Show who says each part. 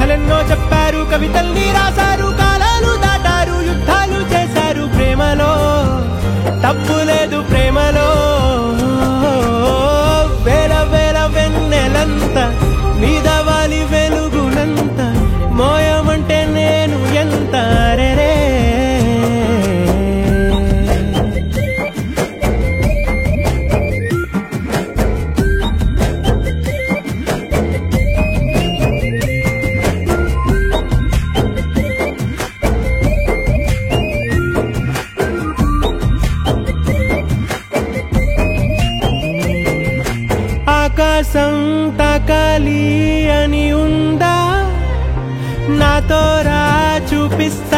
Speaker 1: కథలెన్నో చెప్పారు, కవితల్ని రాశారు, కాలాలు దాటారు, యుద్ధాలు చేశారు. ప్రేమలో తప్పు లేదు, ప్రేమలో వేల వేల వెన్నెలంత మీద వాలి వెలుగునంత మోయమంటే నేను ఎంత రే. ఆకాశం తాకాలి అని ఉందా, నాతో రా చూపిస్తా.